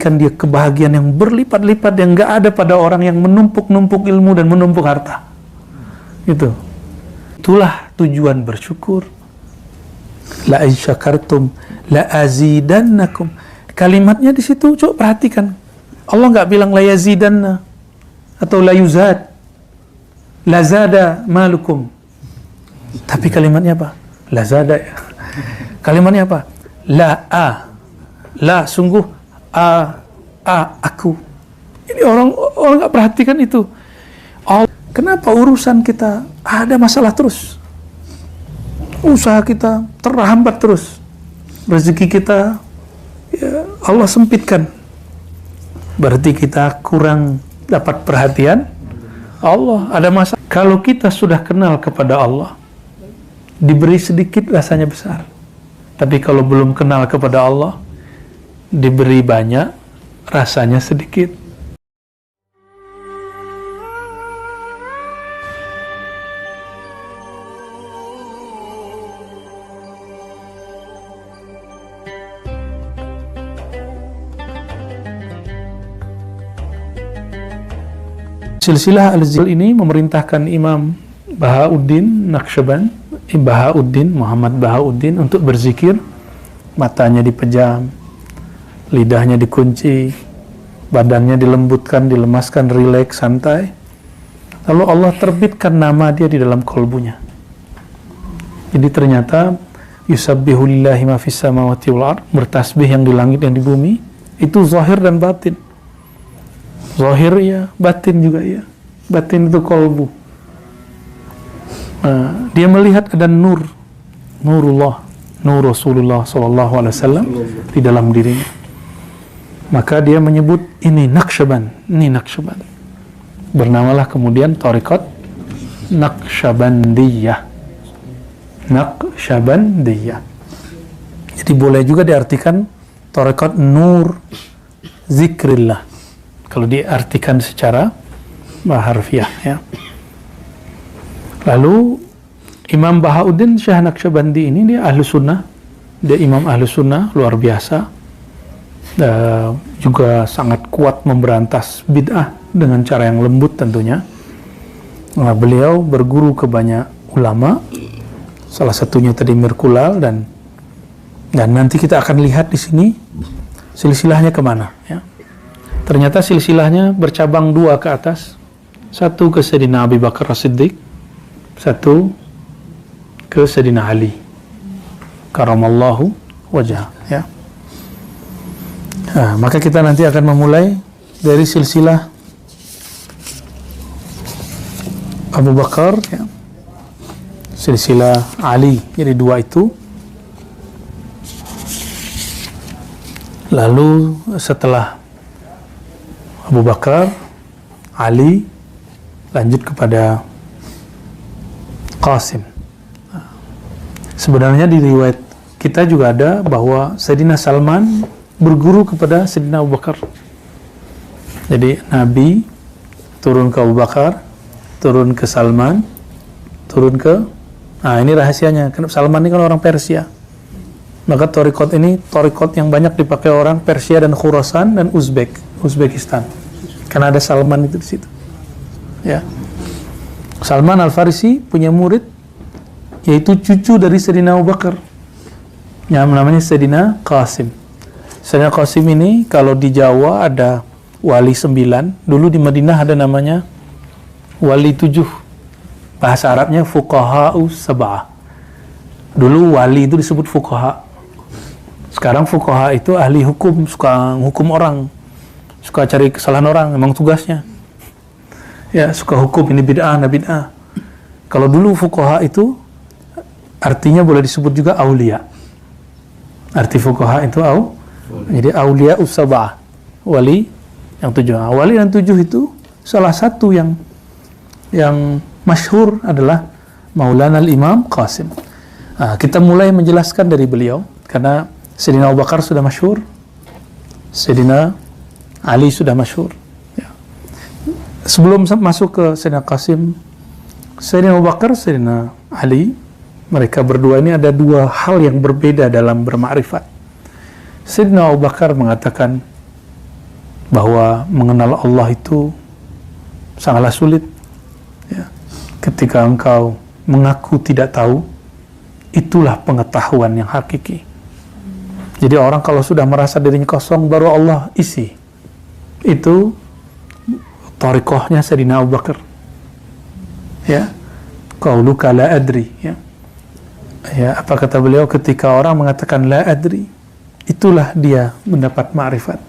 Kan dia kebahagiaan yang berlipat-lipat yang nggak ada pada orang yang menumpuk-numpuk ilmu dan menumpuk harta. Itulah tujuan bersyukur. La in syakartum la azidannakum. Kalimatnya di situ coba perhatikan. Allah nggak bilang la yazidanna atau la yuzad, la zada malukum. Tapi kalimatnya apa? La zada. Kalimatnya apa? La sungguh aku. Ini orang nggak perhatikan itu. Kenapa urusan kita ada masalah terus? Usaha kita terhambat terus. Rezeki kita ya Allah sempitkan. Berarti kita kurang dapat perhatian Allah. Ada masalah. Kalau kita sudah kenal kepada Allah, diberi sedikit rasanya besar. Tapi kalau belum kenal kepada Allah, diberi banyak rasanya sedikit. Silsilah Al-Zil ini memerintahkan Imam Bahauddin Muhammad Bahauddin untuk berzikir. Matanya dipejam, lidahnya dikunci, badannya dilembutkan, dilemaskan, rileks, santai. Lalu Allah terbitkan nama dia di dalam kolbunya. Jadi ternyata yusabbihu lillahi ma fis samawati wal ard, bertasbih yang di langit yang di bumi, itu zahir dan batin. Zahir ya, batin juga ya. Batin itu kolbu. Dia melihat ada nurullah, nur Rasulullah SAW di dalam dirinya. Maka dia menyebut ini Naqsyaband. Bernamalah kemudian Thariqat Naqsyabandiyah. Jadi boleh juga diartikan Thariqat Nur Zikrillah, kalau diartikan secara harfiah ya. Lalu Imam Bahauddin Syah Naqsyabandi ini dia ahlu sunnah, dia imam ahlu sunnah luar biasa, juga sangat kuat memberantas bid'ah dengan cara yang lembut tentunya. Beliau berguru ke banyak ulama, salah satunya tadi Mirkulal, dan nanti kita akan lihat di sini silsilahnya kemana ya. Ternyata silsilahnya bercabang dua ke atas. Satu ke Sayyidina Abu Bakar As-Siddiq, satu ke Sayyidina Ali karamallahu wajhah ya. Maka kita nanti akan memulai dari silsilah Abu Bakar ya, silsilah Ali, jadi dua itu. Lalu setelah Abu Bakar, Ali, lanjut kepada Qasim. Sebenarnya di riwayat kita juga ada bahwa Sayyidina Salman berguru kepada Sayyidina Abu Bakar. Jadi Nabi turun ke Abu Bakar, turun ke Salman, turun ke... ini rahasianya. Karena Salman ini kan orang Persia. Maka thariqat ini thariqat yang banyak dipakai orang Persia dan Khurasan dan Uzbekistan. Karena ada Salman itu di situ. Ya. Salman Al-Farisi punya murid yaitu cucu dari Sayyidina Abu Bakar. Yang namanya Sayyidina Qasim. Sayyidina Qasim ini kalau di Jawa ada wali 9, dulu di Madinah ada namanya wali 7. Bahasa Arabnya fuqaha'us sab'ah. Dulu wali itu disebut fuqaha. Sekarang fuqaha itu ahli hukum, suka hukum orang, suka cari kesalahan orang, memang tugasnya. Ya, suka hukum, ini bid'ah, nah bid'ah. Kalau dulu fuqaha itu artinya boleh disebut juga aulia. Arti fuqaha itu jadi aulia us-sab'ah, wali yang 7. Wali yang 7 itu salah satu yang masyhur adalah Maulana al-Imam Qasim. Kita mulai menjelaskan dari beliau karena Sayyidina Abu Bakar sudah masyhur, Sayyidina Ali sudah masyhur. Ya. Sebelum masuk ke Sayyidina Qasim, Sayyidina Abu Bakar, Sayyidina Ali, mereka berdua ini ada dua hal yang berbeda dalam bermakrifat. Sayyidina Abu Bakar mengatakan, bahwa mengenal Allah itu sangatlah sulit. Ya. Ketika engkau mengaku tidak tahu, itulah pengetahuan yang hakiki. Jadi orang kalau sudah merasa dirinya kosong, baru Allah isi. Itu thariqahnya Sayyidina Abu Bakar. Ya, qauluka la adri. Ya. Ya, apa kata beliau ketika orang mengatakan la adri, itulah dia mendapat ma'rifat.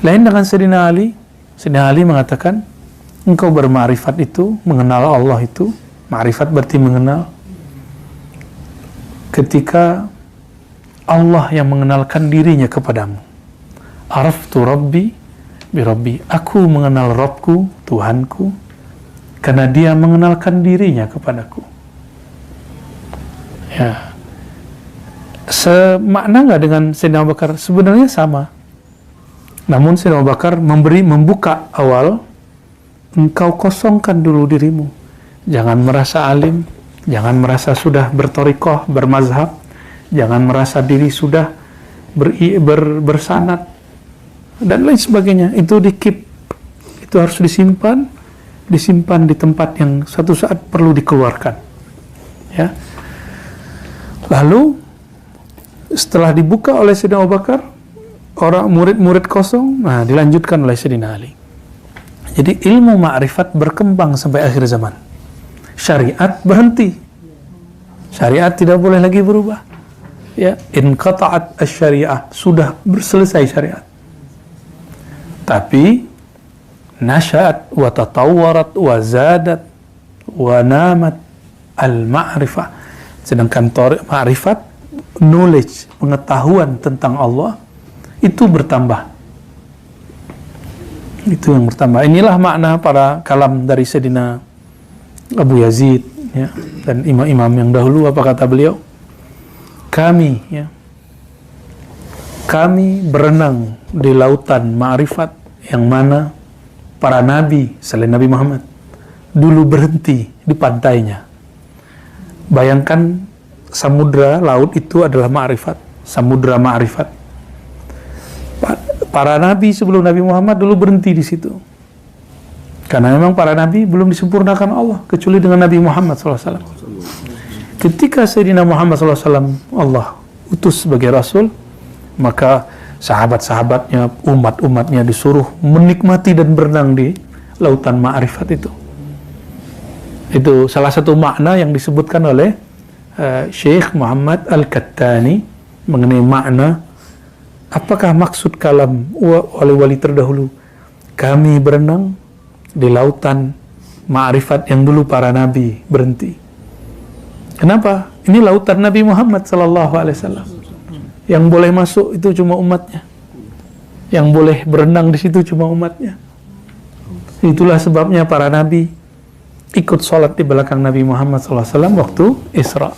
Lain dengan Sayyidina Ali. Sayyidina Ali mengatakan, engkau berma'rifat itu, mengenal Allah itu, ma'rifat berarti mengenal, ketika Allah yang mengenalkan dirinya kepadamu. Araftu Rabbi bi Rabbi. Aku mengenal Rabbku, Tuhanku, karena dia mengenalkan dirinya kepadaku. Ya. Semakna nggak dengan Sayyidina Abu Bakar? Sebenarnya sama. Namun Sayyidina Abu Bakar membuka awal, engkau kosongkan dulu dirimu. Jangan merasa alim, jangan merasa sudah berthariqah, bermazhab, jangan merasa diri sudah bersanad dan lain sebagainya. Itu di-keep, itu harus disimpan di tempat yang suatu saat perlu dikeluarkan. Ya. Lalu setelah dibuka oleh Sayyidina Abu Bakar, orang murid-murid kosong, nah dilanjutkan oleh Sayyidina Ali. Jadi ilmu ma'rifat berkembang sampai akhir zaman. Syariat berhenti. Syariat tidak boleh lagi berubah. Ya, inqata'at asy-syariah, sudah selesai syariat. Tapi nasya'at wa tatawwarat wa zadat wa namat al-ma'rifah. Sedangkan ma'rifat, knowledge, pengetahuan tentang Allah itu bertambah. Itu yang bertambah. Inilah makna para kalam dari Sayyidina Abu Yazid, ya, dan imam-imam yang dahulu. Apa kata beliau? Kami berenang di lautan ma'rifat yang mana para nabi selain Nabi Muhammad dulu berhenti di pantainya. Bayangkan samudra laut itu adalah ma'rifat, samudra ma'rifat. Para nabi sebelum Nabi Muhammad dulu berhenti di situ. Karena memang para nabi belum disempurnakan Allah kecuali dengan Nabi Muhammad SAW. Ketika Sayyidina Muhammad SAW Allah utus sebagai Rasul, maka sahabat-sahabatnya, umat-umatnya disuruh menikmati dan berenang di lautan ma'rifat itu. Itu salah satu makna yang disebutkan oleh Syekh Muhammad Al-Kattani mengenai makna apakah maksud kalam wali-wali terdahulu. Kami berenang di lautan ma'rifat yang dulu para nabi berhenti. Kenapa? Ini lautan Nabi Muhammad sallallahu alaihi wasallam. Yang boleh masuk itu cuma umatnya. Yang boleh berenang di situ cuma umatnya. Itulah sebabnya para nabi ikut sholat di belakang Nabi Muhammad sallallahu alaihi wasallam waktu Isra,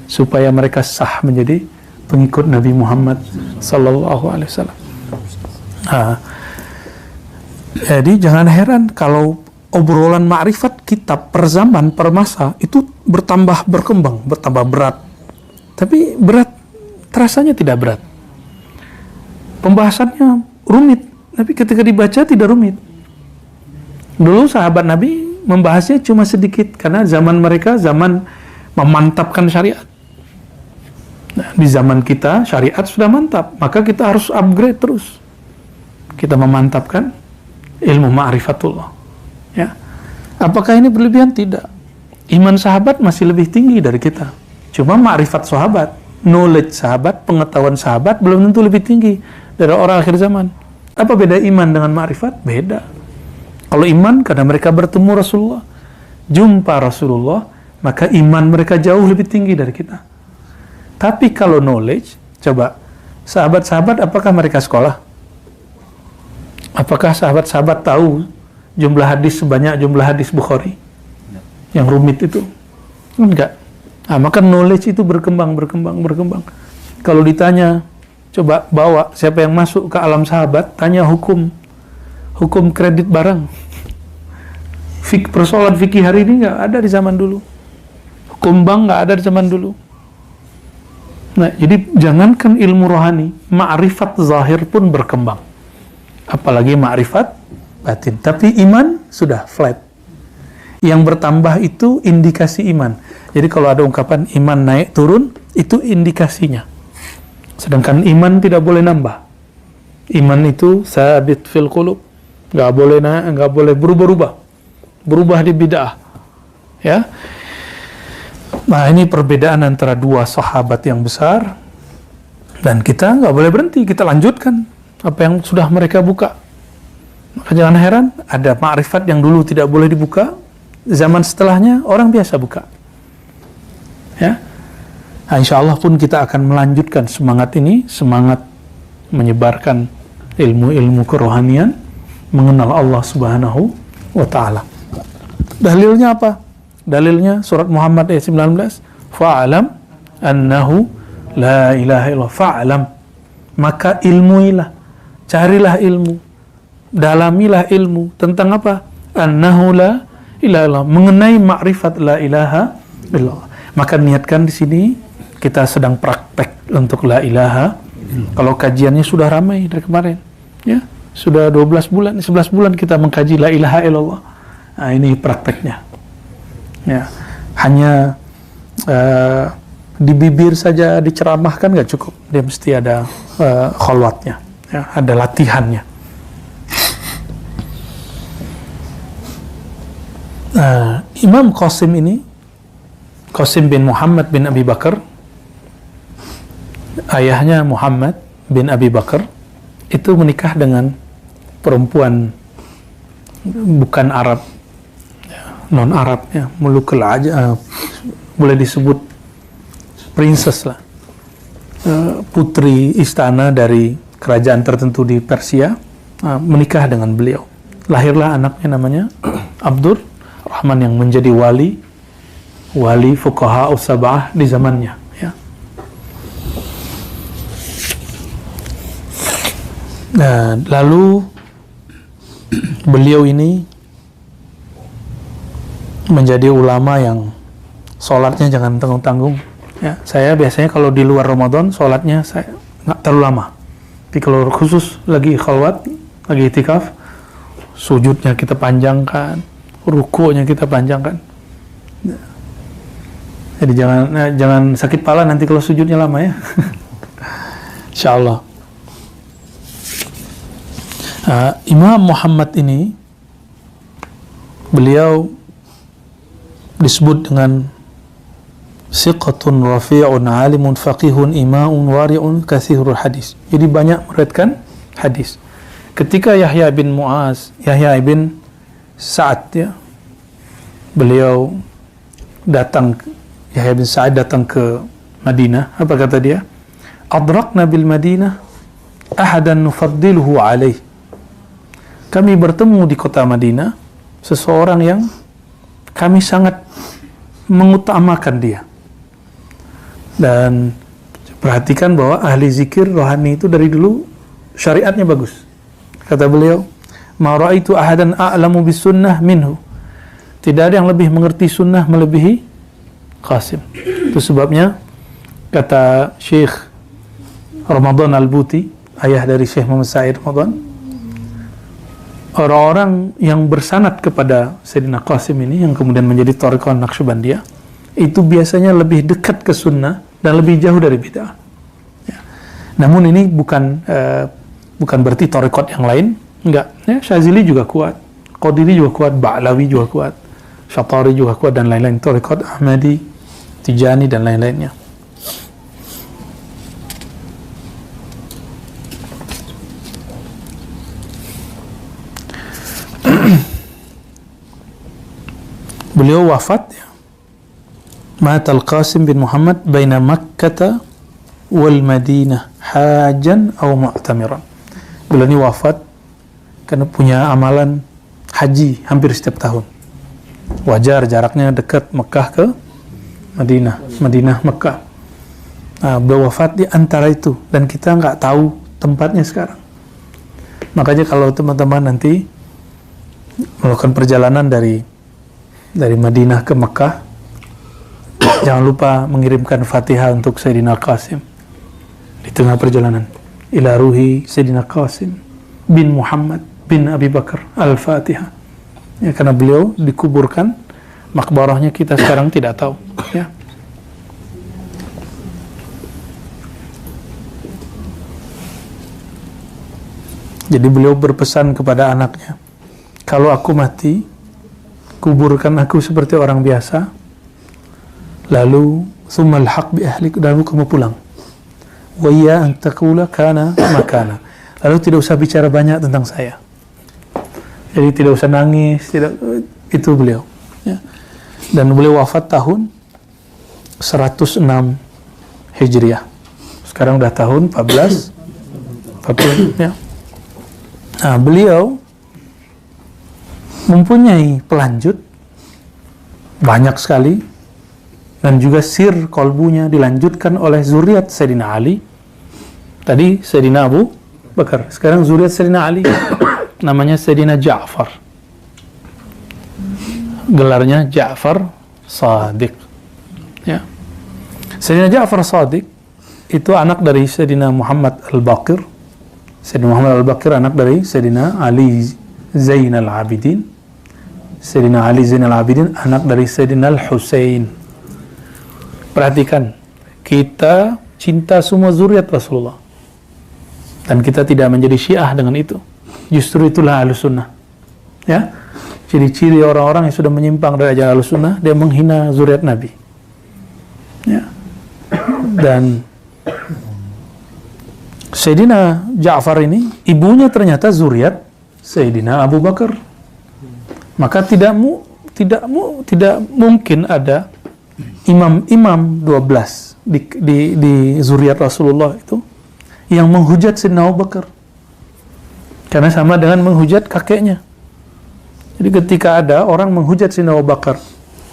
supaya mereka sah menjadi pengikut Nabi Muhammad sallallahu alaihi wasallam. Jadi jangan heran kalau obrolan ma'rifat kitab per zaman, per masa itu bertambah berkembang, bertambah berat. Tapi berat terasanya tidak berat. Pembahasannya rumit, tapi ketika dibaca tidak rumit. Dulu sahabat Nabi membahasnya cuma sedikit karena zaman mereka zaman memantapkan syariat. Nah, di zaman kita syariat sudah mantap, maka kita harus upgrade terus. Kita memantapkan ilmu ma'rifatullah. Ya. Apakah ini berlebihan? Tidak. Iman sahabat masih lebih tinggi dari kita. Cuma ma'rifat sahabat, knowledge sahabat, pengetahuan sahabat belum tentu lebih tinggi dari orang akhir zaman. Apa beda iman dengan ma'rifat? Beda. Kalau iman karena mereka bertemu Rasulullah, jumpa Rasulullah, maka iman mereka jauh lebih tinggi dari kita. Tapi kalau knowledge, coba sahabat-sahabat apakah mereka sekolah? Apakah sahabat-sahabat tahu jumlah hadis sebanyak jumlah hadis Bukhari yang rumit itu? Enggak. Nah, maka knowledge itu berkembang. Kalau ditanya, coba bawa siapa yang masuk ke alam sahabat, tanya hukum kredit barang. Persoalan fikih hari ini nggak ada di zaman dulu. Hukum bank nggak ada di zaman dulu. Nah, jadi jangankan ilmu rohani, ma'rifat zahir pun berkembang. Apalagi ma'rifat batin. Tapi iman sudah flat. Yang bertambah itu indikasi iman. Jadi kalau ada ungkapan iman naik turun, itu indikasinya. Sedangkan iman tidak boleh nambah. Iman itu sabit fil qulub. Nggak boleh naik, nggak boleh berubah di bid'ah. Ya. Nah, ini perbedaan antara dua sahabat yang besar, dan kita nggak boleh berhenti, kita lanjutkan apa yang sudah mereka buka. Maka jangan heran, ada ma'rifat yang dulu tidak boleh dibuka, zaman setelahnya orang biasa buka. Ya, nah, insya Allah pun kita akan melanjutkan semangat ini, semangat menyebarkan ilmu-ilmu kerohanian, mengenal Allah Subhanahu wa Ta'ala. Dalilnya apa? Dalilnya surat Muhammad ayat 19, fa'alam annahu la ilaha illallah. Fa'alam, maka ilmuilah, carilah ilmu, dalamilah ilmu tentang apa? Annahu la ilaha illallah, mengenai ma'rifat la ilaha illallah. Maka niatkan di sini kita sedang praktek untuk la ilaha. Kalau kajiannya sudah ramai dari kemarin, ya sudah 12 bulan, 11 bulan kita mengkaji la ilaha illallah. Nah, ini prakteknya. Ya, hanya di bibir saja diceramahkan nggak cukup, dia mesti ada khalwatnya, ya, ada latihannya. Imam Qasim ini, Qasim bin Muhammad bin Abi Bakar, ayahnya Muhammad bin Abi Bakar, itu menikah dengan perempuan bukan Arab, non Arab, ya, mulukul aja, boleh disebut princess lah, putri istana dari kerajaan tertentu di Persia, menikah dengan beliau. Lahirlah anaknya namanya Abdur Rahman yang menjadi wali fuqaha us-sab'ah di zamannya, ya. Nah, lalu beliau ini menjadi ulama yang sholatnya jangan tanggung-tanggung. Ya, saya biasanya kalau di luar Ramadan sholatnya saya nggak terlalu lama. Tapi kalau khusus lagi khalwat, lagi itikaf, sujudnya kita panjangkan, rukunya kita panjangkan. Jadi jangan sakit pala nanti kalau sujudnya lama, ya. Insyaallah. Imam Muhammad ini, beliau disebut dengan siqatun rafi'un alimun faqihun ima'un wari'un katsirul hadis. Jadi banyak meriwayatkan hadis. Ketika Yahya bin Sa'ad, ya, beliau Yahya bin Sa'ad datang ke Madinah, apa kata dia? Adrakna bil Madinah ahadan nufaddiluhu alaih. Kami bertemu di kota Madinah seseorang yang kami sangat mengutamakan dia. Dan perhatikan bahwa ahli zikir rohani itu dari dulu syariatnya bagus. Kata beliau, ma ra'aitu ahadan a'lamu bis sunnah minhu. Tidak ada yang lebih mengerti sunnah melebihi Qasim. Itu sebabnya kata Syekh Ramadan Al-Buti, ayah dari Syekh Muhammad Sa'id Ramadan, orang-orang yang bersanad kepada Sayyidina Qasim ini, yang kemudian menjadi thariqah Naqsyabandiyah, itu biasanya lebih dekat ke sunnah dan lebih jauh dari bid'ah. Ya. Namun ini bukan berarti thariqat yang lain, enggak. Ya, Syazili juga kuat, Qadiri juga kuat, Ba'lawi juga kuat, Syatari juga kuat, dan lain-lain, thariqat Ahmadi, Tijani, dan lain-lainnya. Beliau wafat, ya. Mat al-Qasim bin Muhammad baina Makkah wal Madinah hajan atau mu'tamiran. Beliau ini wafat karena punya amalan haji hampir setiap tahun. Wajar, jaraknya dekat Mekah ke Madinah, Madinah Mekah. Nah, beliau wafat di antara itu, dan kita nggak tahu tempatnya sekarang. Makanya kalau teman-teman nanti melakukan perjalanan dari Madinah ke Mekah, Jangan lupa mengirimkan Fatihah untuk Sayyidina Qasim di tengah perjalanan. Ila ruhi Sayyidina Qasim bin Muhammad bin Abi Bakar Al-Fatihah. Ya, karena beliau dikuburkan, makbarahnya kita sekarang tidak tahu. Ya. Jadi beliau berpesan kepada anaknya, kalau aku mati, kuburkan aku seperti orang biasa, lalu summal haq bi ahlik, lalu kamu pulang. Wa ya an taqula kana makana. Lalu tidak usah bicara banyak tentang saya. Jadi tidak usah nangis, itu beliau. Ya. Dan beliau wafat tahun 106 Hijriah. Sekarang udah tahun 1440 ya. Nah, beliau mempunyai pelanjut banyak sekali, dan juga sir kolbunya dilanjutkan oleh zuriat Sayyidina Ali. Tadi Sayyidina Abu Bakar, sekarang zuriat Sayyidina Ali namanya Sayyidina Ja'far, gelarnya Ja'far Shadiq ya. Sayyidina Ja'far Shadiq itu anak dari Sayyidina Muhammad Al-Baqir. Sayyidina Muhammad Al-Baqir anak dari Sayyidina Ali Zainal Abidin. Sayyidina Ali Zainal Abidin anak dari Sayyidina Al-Husain. Perhatikan, kita cinta semua zuriat Rasulullah, dan kita tidak menjadi Syiah dengan itu. Justru itulah Ahlussunnah ya. Ciri-ciri orang-orang yang sudah menyimpang dari ajaran Ahlussunnah, dia menghina zuriat Nabi ya. Dan Sayyidina Ja'far ini ibunya ternyata zuriat Sayyidina Abu Bakar. Maka tidak mungkin ada imam-imam 12 di zuriat Rasulullah itu yang menghujat Sayyidina Abu Bakar, karena sama dengan menghujat kakeknya. Jadi ketika ada orang menghujat Sayyidina Abu Bakar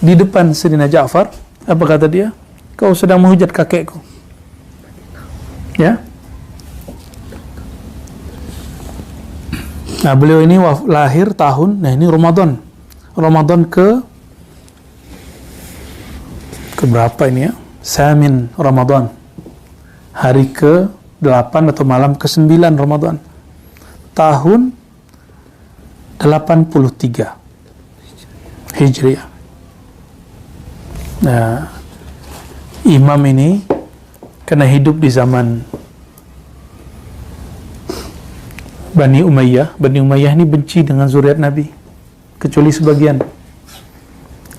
di depan Sayyidina Ja'far, apa kata dia? Kau sedang menghujat kakekku ya. Nah, beliau ini lahir tahun, nah ini Ramadan ke berapa ini ya? Samin Ramadan, hari ke-8 atau malam ke-9 Ramadan, tahun 83 Hijriah. Nah, imam ini karena hidup di zaman Bani Umayyah. Bani Umayyah ini benci dengan zuriat Nabi, kecuali sebagian.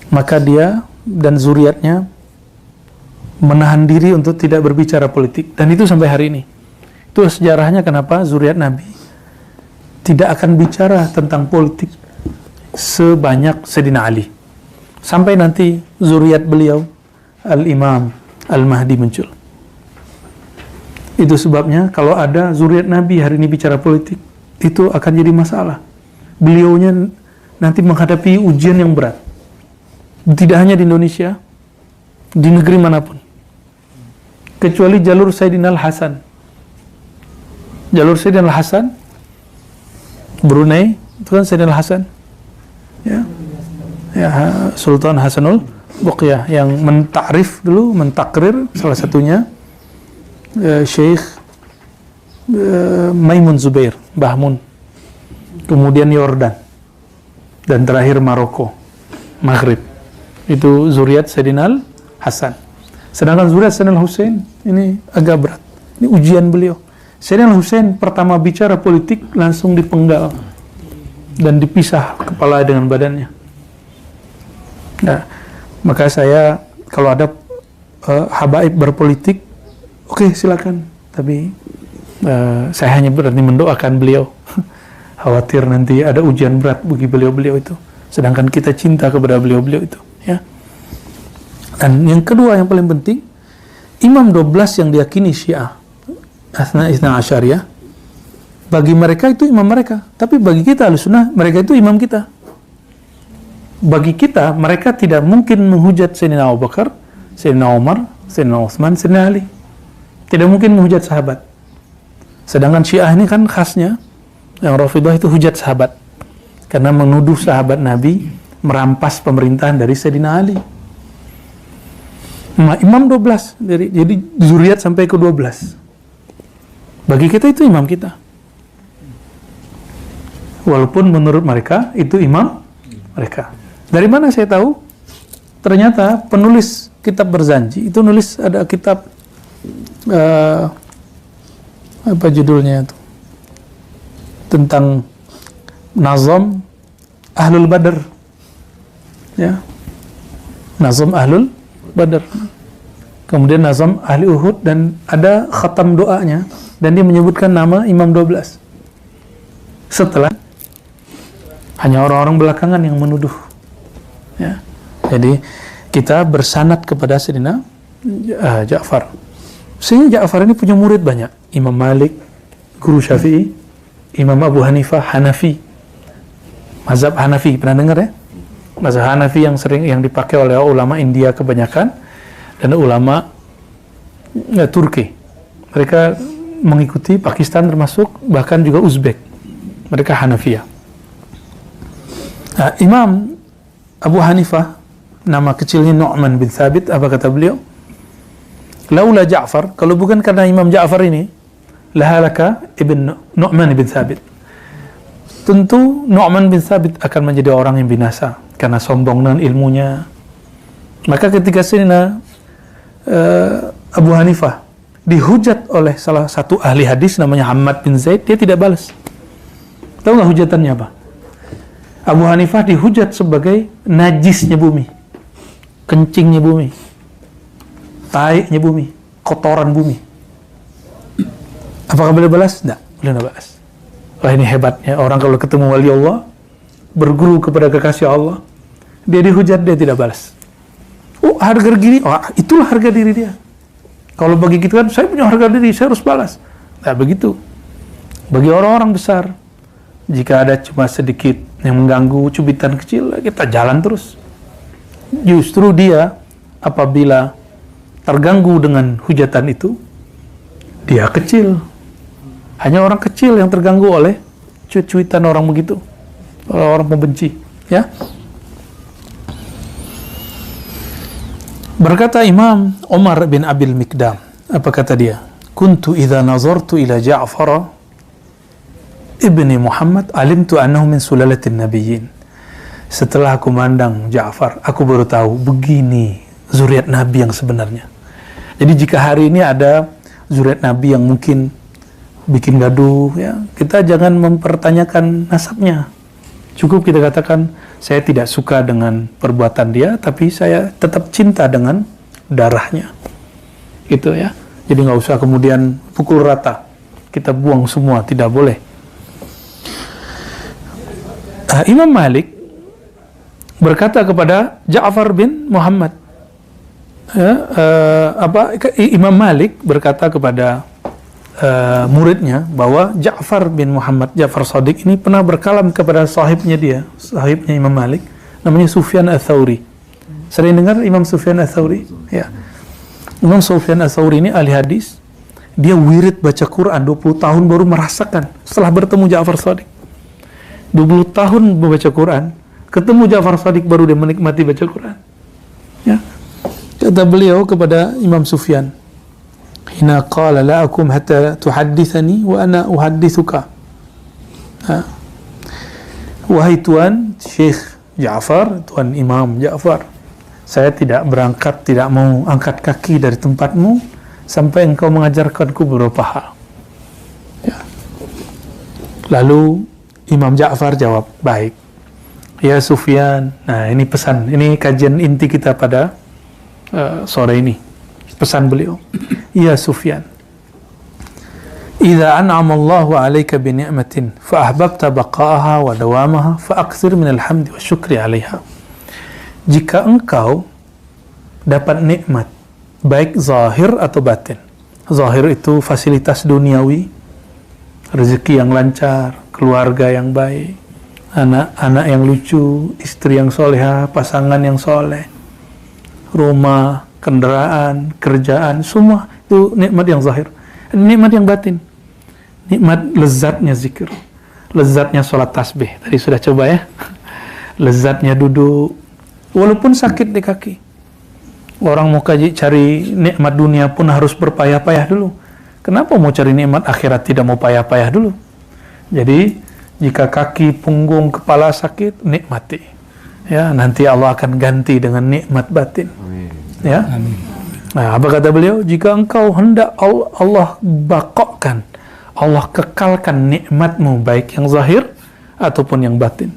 Maka dia dan zuriatnya menahan diri untuk tidak berbicara politik, dan itu sampai hari ini. Itu sejarahnya kenapa zuriat Nabi tidak akan bicara tentang politik sebanyak Sayyidina Ali, sampai nanti zuriat beliau Al-Imam Al-Mahdi muncul. Itu sebabnya kalau ada zuriat Nabi hari ini bicara politik, itu akan jadi masalah. Beliaunya nanti menghadapi ujian yang berat, tidak hanya di Indonesia, di negeri manapun, kecuali jalur Sayyidina Al-Hasan. Jalur Sayyidina Al-Hasan Brunei, itu kan Sayyidina Al-Hasan ya, Sultan Hasanul Bolkiah yang mentakrif dulu, mentakrir salah satunya Syekh Maimun Zubair Bahmun, kemudian Yordan, dan terakhir Maroko, Maghrib. Itu zuriat Sayyidina Al-Hasan. Sedangkan zuriat Sayyidina Al-Husain ini agak berat. Ini ujian beliau. Sayyidina Al-Husain pertama bicara politik langsung dipenggal dan dipisah kepala dengan badannya. Nah, maka saya kalau ada habaib berpolitik, oke, silakan. Tapi saya hanya berani mendoakan beliau. Khawatir nanti ada ujian berat bagi beliau-beliau itu. Sedangkan kita cinta kepada beliau-beliau itu. Ya. Dan yang kedua yang paling penting, imam 12 yang diyakini Syiah, Itsna Asyariyah, bagi mereka itu imam mereka. Tapi bagi kita Ahlussunnah, mereka itu imam kita. Bagi kita, mereka tidak mungkin menghujat Sayyidina Abu Bakar, Sayyidina Umar, Sayyidina Utsman, Sayyidina Ali. Tidak mungkin menghujat sahabat. Sedangkan Syiah ini kan khasnya, yang Rafidhah itu hujat sahabat, karena menuduh sahabat Nabi merampas pemerintahan dari Sayyidina Ali. Imam 12 jadi zuriat sampai ke 12. Bagi kita itu imam kita. Walaupun menurut mereka itu imam mereka. Dari mana saya tahu? Ternyata penulis kitab Barzanji itu nulis, ada kitab apa judulnya itu, tentang Nazam Ahlul Badr, ya, Nazam Ahlul Badr, kemudian Nazam Ahli Uhud, dan ada khatam doanya, dan dia menyebutkan nama Imam 12 setelah hanya orang-orang belakangan yang menuduh, ya. Jadi kita bersanad kepada Sayyidina Ja'far. Sehingga Ja'far ini punya murid banyak. Imam Malik, guru Syafi'i, Imam Abu Hanifah, Hanafi, mazhab Hanafi, pernah dengar ya? Mazhab Hanafi yang sering dipakai oleh ulama India kebanyakan, dan ulama Turki. Mereka mengikuti Pakistan termasuk, bahkan juga Uzbek. Mereka Hanafiyah. Nah, Imam Abu Hanifah, nama kecilnya Nu'man bin Thabit, apa kata beliau? Laula Ja'far, kalau bukan karena Imam Ja'far ini, lahalaka ibn Nu'man bin Thabit. Tentu Nu'man bin Thabit akan menjadi orang yang binasa karena sombong dengan ilmunya. Maka ketika Sayyidina Abu Hanifah dihujat oleh salah satu ahli hadis namanya Hamad bin Zaid, dia tidak balas. Tahu nggak hujatannya apa? Abu Hanifah dihujat sebagai najisnya bumi, kencingnya bumi, taiknya bumi, kotoran bumi. Apakah boleh balas? Tidak, boleh balas. Wah, ini hebatnya orang kalau ketemu wali Allah, berguru kepada kekasih Allah, dia dihujat, dia tidak balas. Oh, harga diri, oh, itulah harga diri dia. Kalau bagi kita kan, saya punya harga diri, saya harus balas. Nah, begitu. Bagi orang-orang besar, jika ada cuma sedikit yang mengganggu, cubitan kecil, kita jalan terus. Justru dia, apabila terganggu dengan hujatan itu, dia kecil. Hanya orang kecil yang terganggu oleh cuitan orang begitu, orang pembenci, ya. Berkata Imam Umar bin Abil Mikdam, apa kata dia? Kuntu idza nazartu ila Ja'far ibni Muhammad alimtu annahu min sulalatin nabiyyin. Setelah aku mandang Ja'far, aku baru tahu begini zuriat Nabi yang sebenarnya. Jadi jika hari ini ada zuriat Nabi yang mungkin bikin gaduh, ya, kita jangan mempertanyakan nasabnya. Cukup kita katakan, saya tidak suka dengan perbuatan dia, tapi saya tetap cinta dengan darahnya. Gitu ya. Jadi nggak usah kemudian pukul rata. Kita buang semua, tidak boleh. Imam Malik berkata kepada Ja'far bin Muhammad, Imam Malik berkata kepada muridnya bahwa Ja'far bin Muhammad, Ja'far Shadiq ini pernah berkalam kepada sahibnya Imam Malik, namanya Sufyan Ats-Tsauri. Sering dengar Imam Sufyan Ats-Tsauri? Ya. Imam Sufyan Ats-Tsauri ini ahli hadis. Dia wirid baca Quran 20 tahun baru merasakan setelah bertemu Ja'far Shadiq. 20 tahun membaca Quran, ketemu Ja'far Shadiq baru dia menikmati baca Quran. Ya. Kata beliau kepada Imam Sufyan, hina qala la akum hatta tuhaddithani wa ana uhaddithuka. Wahai Tuan Syekh Ja'far, Tuan Imam Ja'far, saya tidak berangkat, tidak mau angkat kaki dari tempatmu sampai engkau mengajarkanku beberapa hal. Ya. Lalu Imam Ja'far jawab, baik. Ya Sufyan, nah ini pesan, ini kajian inti kita pada sore ini. Pesan beliau, ya Sufyan, idza an'ama Allahu 'alaika bi ni'matin fa ahbabta baqa'aha wa dawamaha fa aktsir min alhamdi wa syukri 'alaiha. Jika engkau dapat nikmat baik zahir atau batin. Zahir itu fasilitas duniawi, rezeki yang lancar, keluarga yang baik, anak-anak yang lucu, istri yang solehah, pasangan yang soleh, rumah, kendaraan, kerjaan, semua itu nikmat yang zahir. Nikmat yang batin, nikmat lezatnya zikir, lezatnya sholat tasbih. Tadi sudah coba ya, lezatnya duduk, walaupun sakit di kaki, Orang mau cari nikmat dunia pun harus berpayah-payah dulu. Kenapa mau cari nikmat akhirat tidak mau payah-payah dulu? Jadi jika kaki, punggung, kepala sakit, nikmati. Ya, nanti Allah akan ganti dengan nikmat batin. Ya. Nah, apa kata beliau? Jika engkau hendak Allah bakokkan, Allah kekalkan nikmatmu, baik yang zahir ataupun yang batin.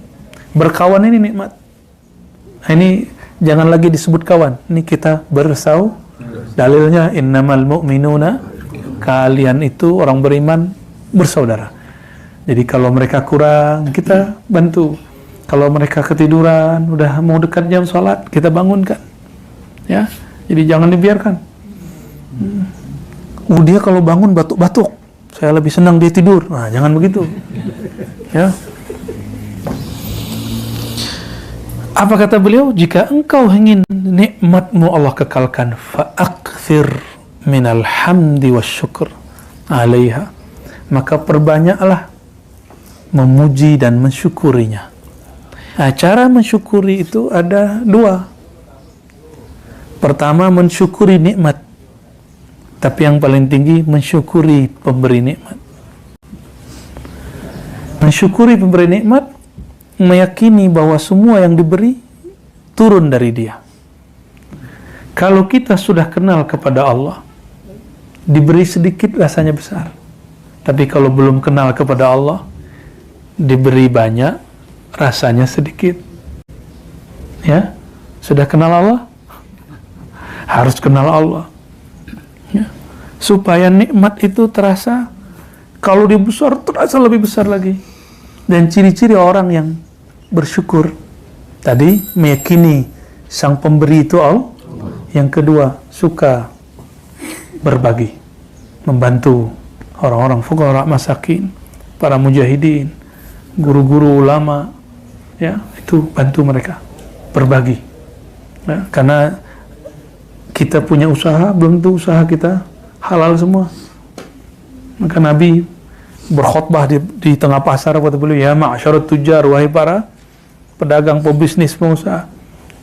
Berkawan ini nikmat. Nah, ini jangan lagi disebut kawan. Ini kita dalilnya innamal mu'minuna, kalian itu orang beriman bersaudara. Jadi kalau mereka kurang, kita bantu. Kalau mereka ketiduran, udah mau dekat jam sholat, kita bangunkan. Ya, jadi jangan dibiarkan. Dia kalau bangun batuk-batuk, saya lebih senang dia tidur. Nah, jangan begitu. Ya. Apa kata beliau? Jika engkau ingin nikmatmu Allah kekalkan, fa'akthir minal hamdi wa syukur alaiha, maka perbanyaklah memuji dan mensyukurinya. Nah, cara mensyukuri itu ada dua. Pertama, mensyukuri nikmat. Tapi yang paling tinggi, mensyukuri pemberi nikmat. Mensyukuri pemberi nikmat, meyakini bahwa semua yang diberi turun dari Dia. Kalau kita sudah kenal kepada Allah, diberi sedikit rasanya besar. Tapi kalau belum kenal kepada Allah, diberi banyak rasanya sedikit. Ya, sudah kenal Allah, harus kenal Allah. Ya. Supaya nikmat itu terasa, kalau dia besar, terasa lebih besar lagi. Dan ciri-ciri orang yang bersyukur tadi, meyakini sang pemberi itu Allah. Yang kedua, suka berbagi, membantu orang-orang fuqara, masakin, para mujahidin, guru-guru, ulama, ya, itu bantu mereka berbagi. Ya, karena kita punya usaha, belum tentu usaha kita halal semua. Maka Nabi berkhutbah di tengah pasar, kata beliau, ya ma'syarat tujar, wahai para pedagang, pebisnis, pengusaha,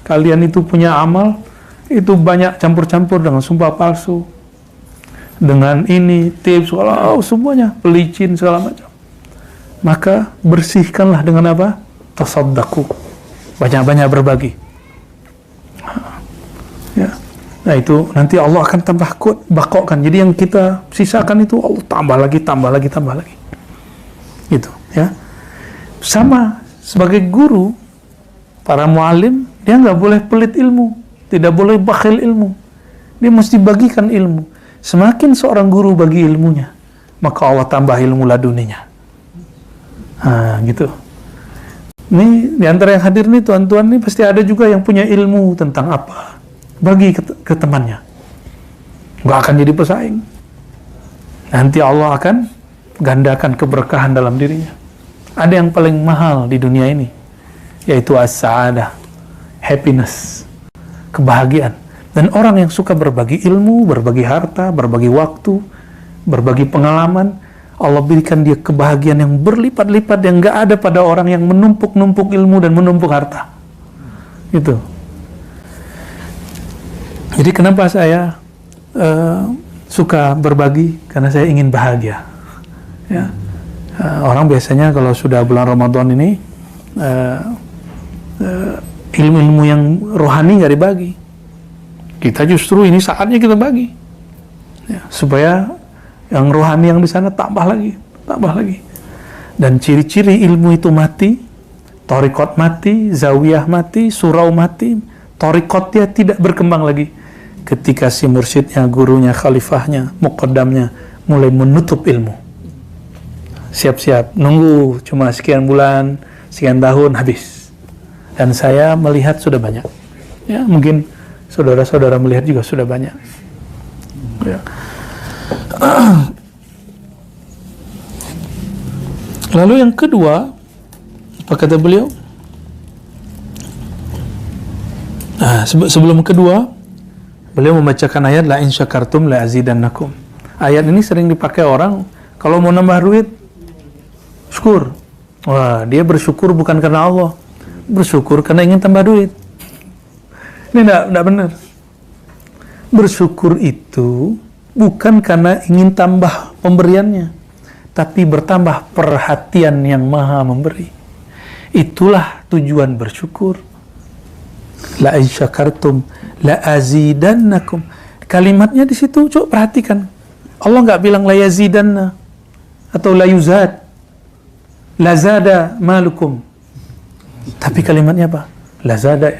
kalian itu punya amal, itu banyak campur-campur dengan sumpah palsu, dengan ini, tips, semuanya, pelicin, segala macam. Maka bersihkanlah dengan apa? Tasaddaku, banyak-banyak berbagi. Ya. Nah, itu nanti Allah akan tambah bakokkan. Jadi yang kita sisakan itu Allah tambah lagi, tambah lagi, tambah lagi. Gitu, ya. Sama sebagai guru, para muallim, dia nggak boleh pelit ilmu, tidak boleh bakhil ilmu. Dia mesti bagikan ilmu. Semakin seorang guru bagi ilmunya, maka Allah tambah ilmu laduninya. Nah, gitu. Ini di antara yang hadir nih, tuan-tuan nih pasti ada juga yang punya ilmu tentang apa. Bagi ke temannya. Nggak akan jadi pesaing. Nanti Allah akan gandakan keberkahan dalam dirinya. Ada yang paling mahal di dunia ini, yaitu as-sa'adah, happiness, kebahagiaan. Dan orang yang suka berbagi ilmu, berbagi harta, berbagi waktu, berbagi pengalaman, Allah berikan dia kebahagiaan yang berlipat-lipat yang nggak ada pada orang yang menumpuk-numpuk ilmu dan menumpuk harta. Itu. Jadi kenapa saya suka berbagi? Karena saya ingin bahagia. Ya. Orang biasanya kalau sudah bulan Ramadan ini ilmu-ilmu yang rohani nggak dibagi. Kita justru ini saatnya kita bagi, ya, supaya yang rohani yang di sana tambah lagi. Dan ciri-ciri ilmu itu mati, thariqat mati, zawiyah mati, surau mati, thariqatnya tidak berkembang lagi. Ketika si mursyidnya, gurunya, khalifahnya, muqaddamnya mulai menutup ilmu. Siap-siap, nunggu cuma sekian bulan, sekian tahun, habis. Dan saya melihat sudah banyak. Ya, mungkin saudara-saudara melihat juga sudah banyak. Ya. Lalu yang kedua, apa kata beliau? Nah, sebelum kedua, beliau membacakan ayat la in syakartum la azidannakum. Ayat ini sering dipakai orang kalau mau nambah duit, syukur. Wah, dia bersyukur bukan karena Allah, bersyukur karena ingin tambah duit. Ini enggak benar. Bersyukur itu bukan karena ingin tambah pemberiannya, tapi bertambah perhatian yang maha memberi. Itulah tujuan bersyukur. La in syakartum la azidannakum. Kalimatnya di situ coba perhatikan. Allah nggak bilang la yazidanna atau la yuzad, la zada malukum. Tapi kalimatnya apa? La zada.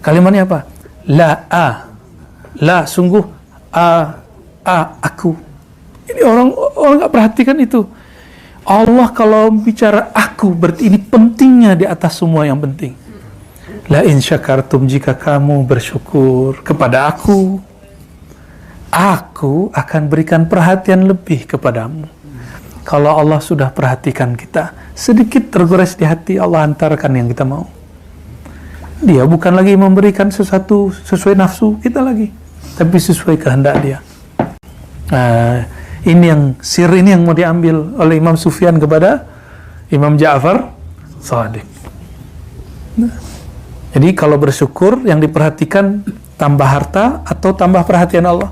Kalimatnya apa? La sungguh aku. Ini orang nggak perhatikan itu. Allah kalau bicara aku berarti ini pentingnya di atas semua yang penting. La in syakartum, jika kamu bersyukur kepada aku akan berikan perhatian lebih kepadamu. Kalau Allah sudah perhatikan kita, sedikit tergores di hati, Allah antarkan yang kita mau. Dia bukan lagi memberikan sesuatu sesuai nafsu kita lagi, tapi sesuai kehendak dia. Ini yang sir ini yang mau diambil oleh Imam Sufyan kepada Imam Ja'far Shadiq. Jadi kalau bersyukur yang diperhatikan tambah harta atau tambah perhatian Allah?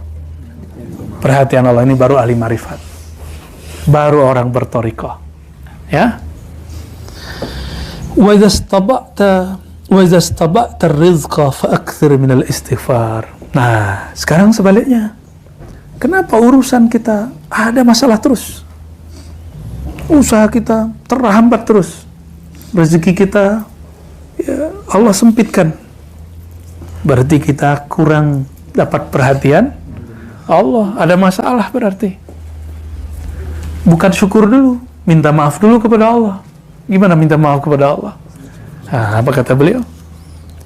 Perhatian Allah. Ini baru ahli marifat, baru orang bertorikoh, ya. Wa idza istaba'ta ar-rizqa fa'akthir min al-istighfar. Nah, sekarang sebaliknya. Kenapa urusan kita ada masalah terus? Usaha kita terhambat terus. Rezeki kita ya Allah sempitkan. Berarti kita kurang dapat perhatian Allah. Ada masalah berarti. Bukan syukur dulu, minta maaf dulu kepada Allah. Gimana minta maaf kepada Allah? Apa kata beliau?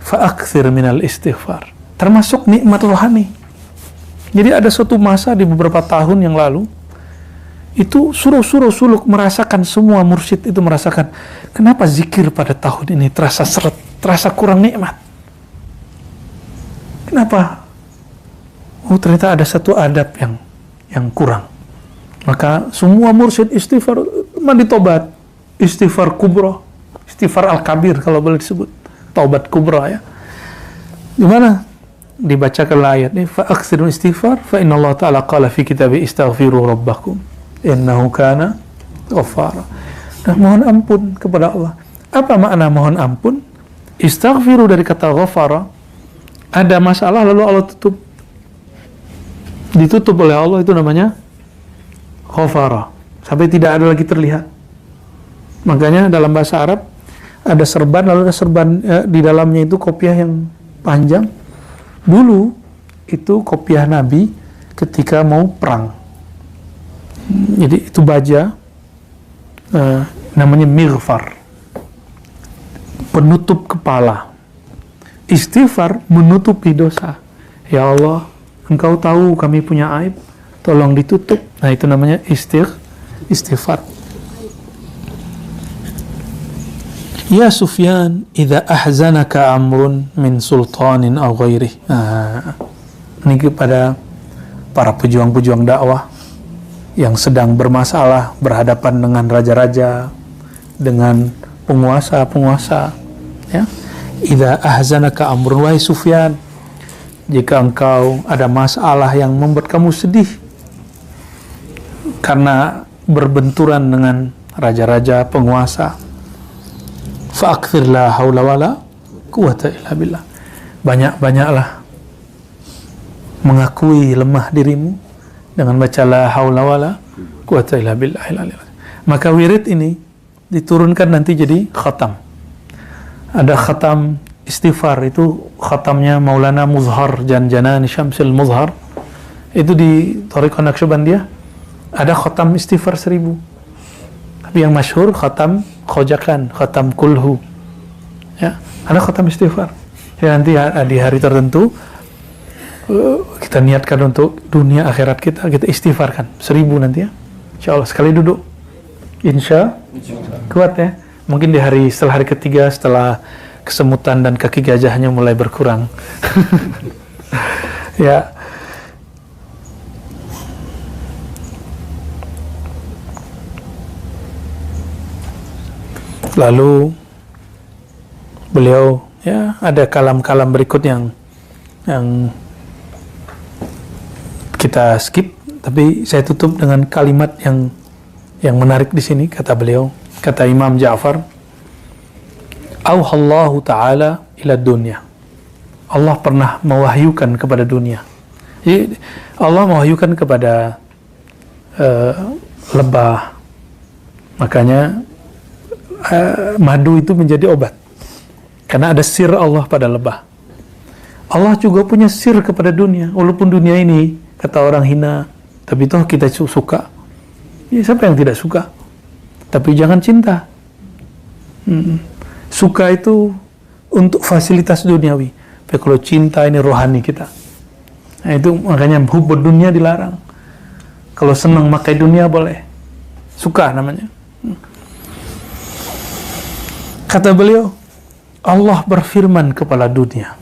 Fa'akthir minal istighfar. Termasuk nikmat rohani. Jadi ada suatu masa di beberapa tahun yang lalu, itu suruh suluk merasakan, semua mursyid itu merasakan, kenapa zikir pada tahun ini terasa seret, terasa kurang nikmat. Kenapa? Oh, ternyata ada satu adab yang kurang. Maka semua mursyid istighfar, mandi tobat, istighfar kubra, istighfar al-kabir kalau boleh disebut, taubat kubra ya. Gimana? Dibacakan ayat ini, fa'aksiru istighfar fa inna Allah ta'ala qala fi kitabi istaghfiru rabbakum innahu kana ghaffara. Nah, mohon ampun kepada Allah. Apa makna mohon ampun? Istaghfiru dari kata ghafara, ada masalah lalu Allah ditutup oleh Allah, itu namanya ghafara, sampai tidak ada lagi terlihat. Makanya dalam bahasa Arab ada serban, lalu ada serban di dalamnya itu kopiah yang panjang. Dulu itu kopiah Nabi ketika mau perang. Jadi itu baja namanya mighfar, penutup kepala. Istighfar menutupi dosa. Ya Allah, Engkau tahu kami punya aib, tolong ditutup. Nah, itu namanya istighfar. Ya Sufyan, idza ahzanaka amrun min sultanin aw ghairih. Ini kepada para pejuang-pejuang dakwah yang sedang bermasalah, berhadapan dengan raja-raja, dengan penguasa-penguasa, ya. Idza ahzanaka amrun, wahai Sufyan, jika engkau ada masalah yang membuat kamu sedih karena berbenturan dengan raja-raja, penguasa, fa'akthir la hawla wala quwata illa billah. Banyak-banyaklah mengakui lemah dirimu dengan baca la hawla wala quwata illa billah. Maka wirid ini diturunkan nanti jadi khatam. Ada khatam istighfar, itu khatamnya Maulana Muzhar Janjanani Syamsil Muzhar. Itu di Thariqah Naqsyabandiyah ada khatam istighfar 1000. Tapi yang masyhur khatam Khojakan, khatam kulhu. Ya, ada khatam istighfar. Ya, nanti di hari tertentu kita niatkan untuk dunia akhirat kita istighfarkan 1000 nanti ya. Insyaallah sekali duduk. Insya kuat ya. Mungkin di hari setelah hari ketiga, setelah kesemutan dan kaki gajahnya mulai berkurang. Ya. Lalu beliau ya ada kalam-kalam berikut yang kita skip, tapi saya tutup dengan kalimat yang menarik di sini. Kata beliau, kata Imam Ja'far, Auhallahu ta'ala ila dunya. Allah pernah mewahyukan kepada dunia. Jadi Allah mewahyukan kepada lebah. Makanya madu itu menjadi obat. Karena ada sir Allah pada lebah. Allah juga punya sir kepada dunia. Walaupun dunia ini kata orang hina, tapi toh kita suka. Ya, siapa yang tidak suka? Tapi jangan cinta. Suka itu untuk fasilitas duniawi. Tapi kalau cinta ini rohani kita. Nah, itu makanya hubud dunia dilarang. Kalau senang makai dunia boleh. Suka namanya. Kata beliau, Allah berfirman kepada dunia.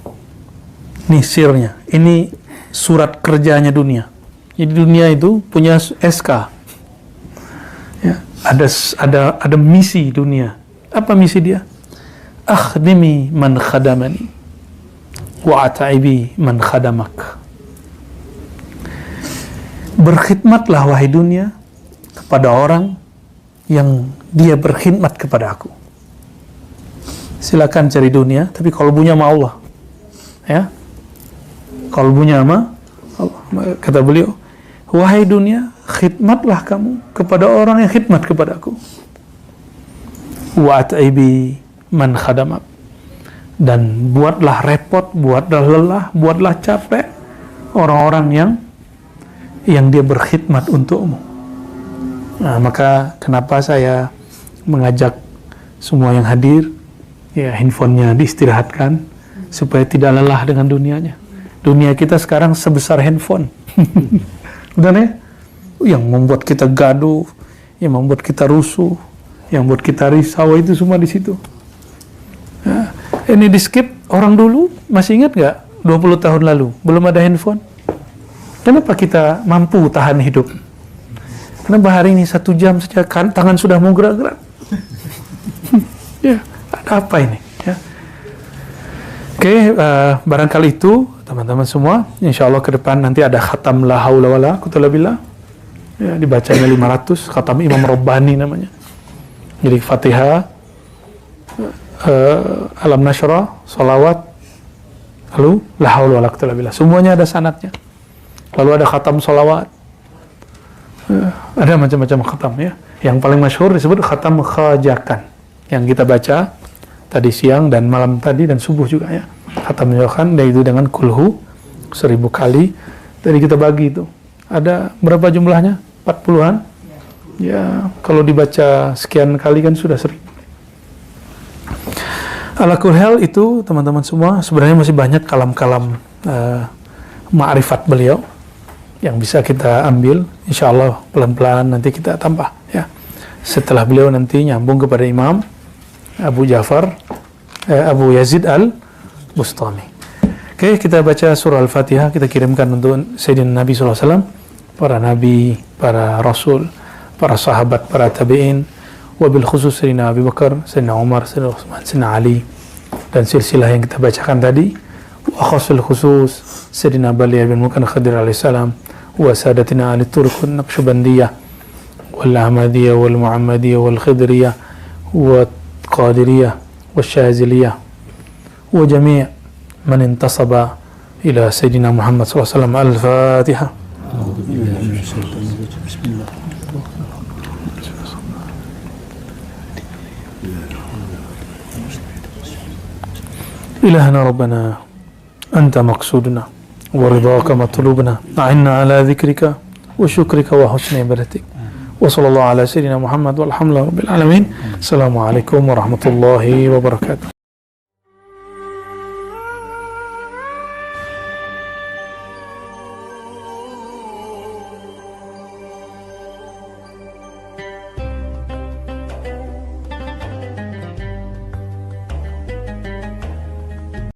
Ini sirnya. Ini surat kerjanya dunia. Jadi dunia itu punya SK. Ya, ada misi dunia. Apa misi dia? Akhdimi man khadamani wa ataibi man khadamak. Berkhidmatlah wahai dunia kepada orang yang dia berkhidmat kepada aku. Silakan cari dunia, tapi kalbunya sama Allah. Ya. Kalbunya sama Allah. Kata beliau, wahai dunia, khidmatlah kamu kepada orang yang khidmat kepada aku. Wa ataibi man khadamak. Dan buatlah repot, buatlah lelah, buatlah capek orang-orang yang dia berkhidmat untukmu. Nah, maka kenapa saya mengajak semua yang hadir, ya handphonenya diistirahatkan supaya tidak lelah dengan dunianya. Dunia kita sekarang sebesar handphone. Benar ya? Yang membuat kita gaduh, yang membuat kita rusuh, yang membuat kita risau, itu semua di situ. Nah, ini di skip. Orang dulu masih ingat nggak 20 tahun lalu belum ada handphone? Kenapa kita mampu tahan hidup? Kenapa hari ini 1 jam saja tangan sudah mau gerak-gerak? Ya, ada apa ini? Ya. Oke, barangkali itu teman-teman semua. Insya Allah ke depan nanti ada khatam la haula wala quwwata illa billah. Ya, dibacanya 500, khatam Imam Rabbani namanya. Jadi Fatihah, Alam Nashrah, salawat, lalu la haula wala quwwata illa billah. Semuanya ada sanadnya. Lalu ada khatam salawat. Ada macam-macam khatam ya. Yang paling masyhur disebut khatam khajakan yang kita baca tadi siang dan malam tadi dan subuh juga ya. Khatam khajakan yaitu dengan kulhu 1000 kali. Tadi kita bagi itu. Ada berapa jumlahnya? 40-an. Ya, kalau dibaca sekian kali kan sudah 1000. Ala kulli hal itu teman-teman semua, sebenarnya masih banyak kalam-kalam ma'rifat beliau yang bisa kita ambil. Insya Allah pelan-pelan nanti kita tambah ya. Setelah beliau nanti nyambung kepada Imam Abu Yazid al-Bustami. Oke, kita baca surah Al-Fatihah, kita kirimkan untuk Sayyidina Nabi SAW, para Nabi, para Rasul, para sahabat, para tabi'in, wabil khusus Sayyidina Abu Bakar, Sayyidina Umar, Sayyidina Utsman, Sayyidina Ali, dan silsilah yang kita bacakan tadi. Wa khusul khusus Sayyidina Bali bin Mukan Khadir alaihissalam, wa sadatina ahli turkun Naqsyabandiyah wal Ahmadiyah wal Muhammadiyah wal Khidriyah wa Qadiriyah wa Syaziliyah wa jami' man intasaba ila Sayyidina Muhammad SAW. Al-Fatihah. إلهنا ربنا أنت مقصودنا ورضاك مطلوبنا أعنا على ذكرك وشكرك وحسن عبادتك وصلى الله على سيدنا محمد والحمد لله رب العالمين. السلام عليكم ورحمة الله وبركاته.